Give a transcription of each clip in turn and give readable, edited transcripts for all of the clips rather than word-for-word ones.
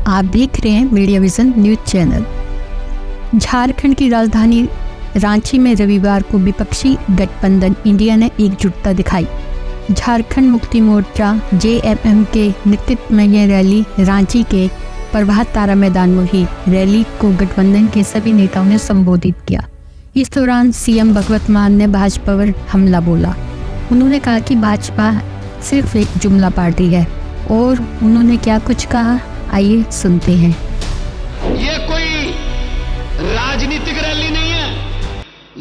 आप देख रहे हैं media vision news channel. Jharkhand की राजधानी रांची में रविवार को विपक्षी गठबंधन इंडिया ने एकजुटता दिखाई। झारखंड मुक्ति मोर्चा JMM के नेतृत्व में यह रैली रांची के प्रभात तारा मैदान में हुई। रैली को गठबंधन के सभी नेताओं ने संबोधित किया। इस दौरान CM भगवत मान ने भाजपा पर हमला बोला। उन्होंने कहा कि भाजपा सिर्फ एक जुमला पार्टी है और उन्होंने क्या कुछ कहा, आइए सुनते हैं। ये कोई राजनीतिक रैली नहीं है,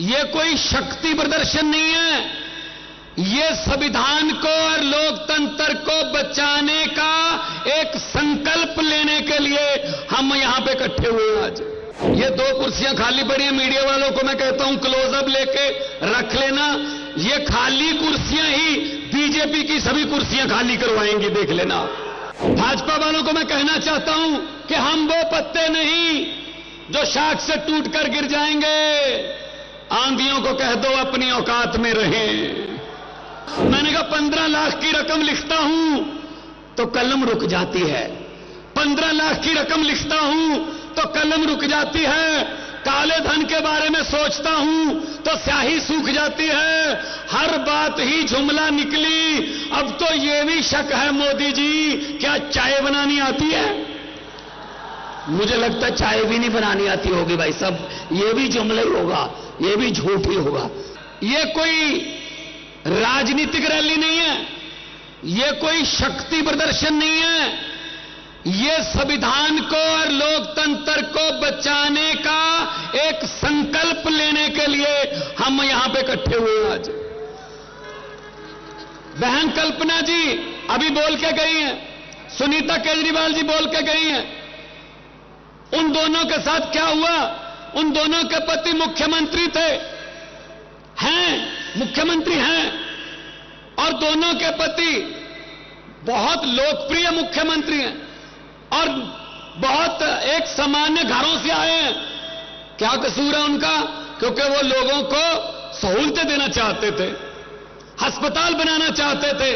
ये कोई शक्ति प्रदर्शन नहीं है, ये संविधान को और लोकतंत्र को बचाने का एक संकल्प लेने के लिए हम यहां पे इकट्ठे हुए हैं। आज ये 2 कुर्सियां खाली पड़ी हैं। मीडिया वालों को मैं कहता हूं क्लोजअप लेके रख लेना। ये खाली कुर्सियां ही बीजेपी की सभी कुर्सियां खाली करवाएंगी, देख लेना। भाजपा वालों को मैं कहना चाहता हूं कि हम वो पत्ते नहीं जो शाख से टूटकर गिर जाएंगे। आंधियों को कह दो अपनी औकात में रहें। मैंने कहा 15 लाख की रकम लिखता हूं तो कलम रुक जाती है। 15 लाख की रकम लिखता हूं तो कलम रुक जाती है। काले धन के बारे में सोचता हूं तो स्याही सूख जाती है। हर बात ही जुमला निकली। अब तो यह भी शक है मोदी जी, क्या चाय बनानी आती है? मुझे लगता है चाय भी नहीं बनानी आती होगी भाई साहब। यह भी जुमला ही होगा, यह भी झूठ ही होगा। यह कोई राजनीतिक रैली नहीं है, यह कोई शक्ति प्रदर्शन नहीं है, ये संविधान को और लोकतंत्र को बचाने का एक संकल्प लेने के लिए हम यहां पे इकट्ठे हुए हैं। आज बहन कल्पना जी अभी बोल के गई हैं, सुनीता केजरीवाल जी बोल के गई हैं। उन दोनों के साथ क्या हुआ? उन दोनों के पति मुख्यमंत्री थे, हैं, मुख्यमंत्री हैं, और दोनों के पति बहुत लोकप्रिय मुख्यमंत्री हैं और बहुत एक सामान्य घरों से आए हैं। क्या कसूर है उनका? क्योंकि वो लोगों को सहूलतें देना चाहते थे, अस्पताल बनाना चाहते थे,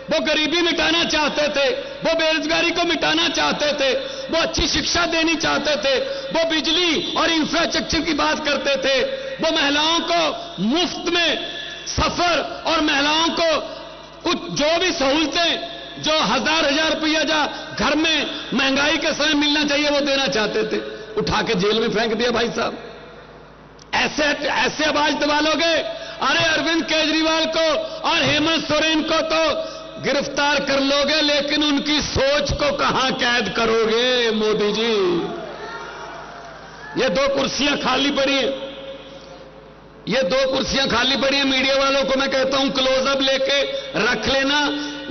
वो गरीबी मिटाना चाहते थे, वो बेरोजगारी को मिटाना चाहते थे, वो अच्छी शिक्षा देनी चाहते थे, वो बिजली और इंफ्रास्ट्रक्चर की बात करते थे, वो महिलाओं को मुफ्त में सफर और महिलाओं को कुछ जो भी सहूलतें जो हजार रुपया जा घर में महंगाई के समय मिलना चाहिए वो देना चाहते थे, उठा के जेल में फेंक दिया भाई साहब। ऐसे आवाज दबा लोगे? अरे अरविंद केजरीवाल को और हेमंत सोरेन को तो गिरफ्तार कर लोगे, लेकिन उनकी सोच को कहां कैद करोगे मोदी जी? ये 2 कुर्सियां खाली पड़ी हैं, ये 2 कुर्सियां खाली पड़ी हैं। मीडिया वालों को मैं कहता हूं क्लोजअप लेके रख लेना।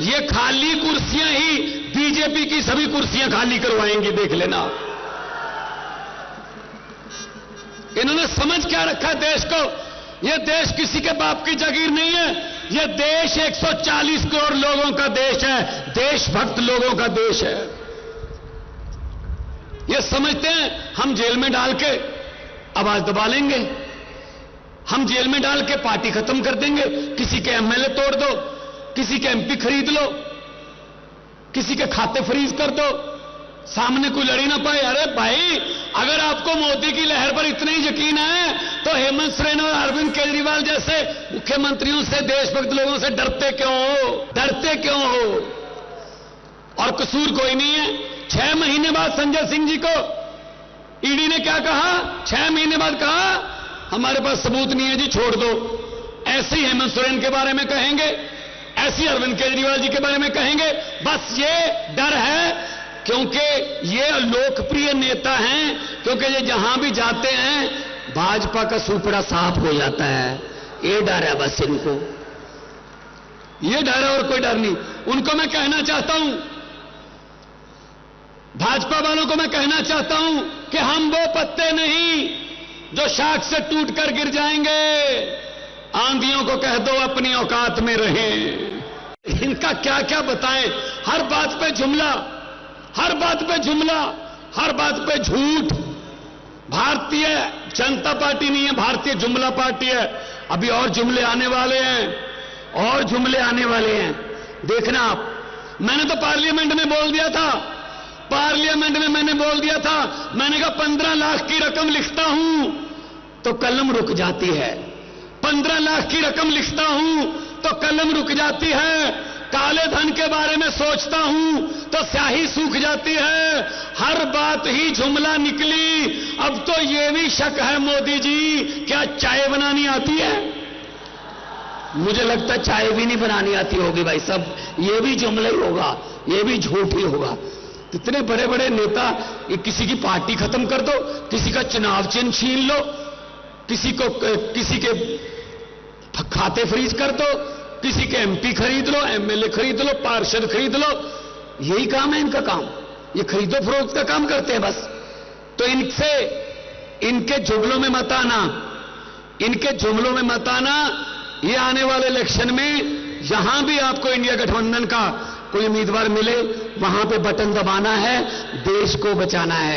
ये खाली कुर्सियां ही बीजेपी की सभी कुर्सियां खाली करवाएंगी, देख लेना। इन्होंने समझ क्या रखा है देश को? यह देश किसी के बाप की जागीर नहीं है, यह देश 140 करोड़ लोगों का देश है, देशभक्त लोगों का देश है। यह समझते हैं हम जेल में डाल के आवाज दबा लेंगे, हम जेल में डाल के पार्टी खत्म कर देंगे, किसी के MLA तोड़ दो, किसी के MP खरीद लो, किसी के खाते फ्रीज कर दो, सामने कोई लड़ी ना पाए। अरे भाई, अगर आपको मोदी की लहर पर इतना ही यकीन है तो हेमंत सोरेन और अरविंद केजरीवाल जैसे मुख्यमंत्रियों से, देशभक्त लोगों से डरते क्यों हो? डरते क्यों हो? और कसूर कोई नहीं है। 6 महीने बाद संजय सिंह जी को ईडी ने क्या कहा? 6 महीने बाद कहा हमारे पास सबूत नहीं है जी, छोड़ दो। ऐसे ही हेमंत सोरेन के बारे में कहेंगे, ऐसी अरविंद केजरीवाल जी के बारे में कहेंगे। बस ये डर है क्योंकि ये लोकप्रिय नेता हैं, क्योंकि ये जहां भी जाते हैं भाजपा का सुपड़ा साफ हो जाता है। ये डर है बस इनको, ये डर है और कोई डर नहीं। उनको मैं कहना चाहता हूं, भाजपा वालों को मैं कहना चाहता हूं कि हम वो पत्ते नहीं जो शाख से टूटकर गिर जाएंगे। आंधियों को कह दो अपनी औकात में रहें। इनका क्या क्या बताएं? हर बात पे जुमला, हर बात पे जुमला, हर बात पे झूठ। भारतीय जनता पार्टी नहीं है, भारतीय जुमला पार्टी है। अभी और जुमले आने वाले हैं, और जुमले आने वाले हैं, देखना आप। मैंने तो पार्लियामेंट में बोल दिया था पार्लियामेंट में मैंने बोल दिया था, मैंने कहा 15 लाख की रकम लिखता हूं तो कलम रुक जाती है, 15 लाख की रकम लिखता हूं तो कलम रुक जाती है, काले धन के बारे में सोचता हूं तो स्याही सूख जाती है, हर बात ही जुमला निकली। अब तो यह भी शक है मोदी जी, क्या चाय बनानी आती है? मुझे लगता है चाय भी नहीं बनानी आती होगी भाई साहब, यह भी जुमला ही होगा, यह भी झूठ ही होगा। इतने बड़े बड़े नेता, किसी की पार्टी खत्म कर दो, किसी का चुनाव चिन्ह छीन लो, किसी के खाते फ्रीज कर दो, किसी के एमपी खरीद लो, एमएलए खरीद लो, पार्षद खरीद लो, यही काम है इनका काम, ये खरीदो फरोख्त का काम करते हैं बस। तो इनसे, इनके जुमलों में मत आना, इनके जुमलों में मत आना। ये आने वाले इलेक्शन में जहां भी आपको इंडिया गठबंधन का कोई उम्मीदवार मिले, वहां पे बटन दबाना है, देश को बचाना है।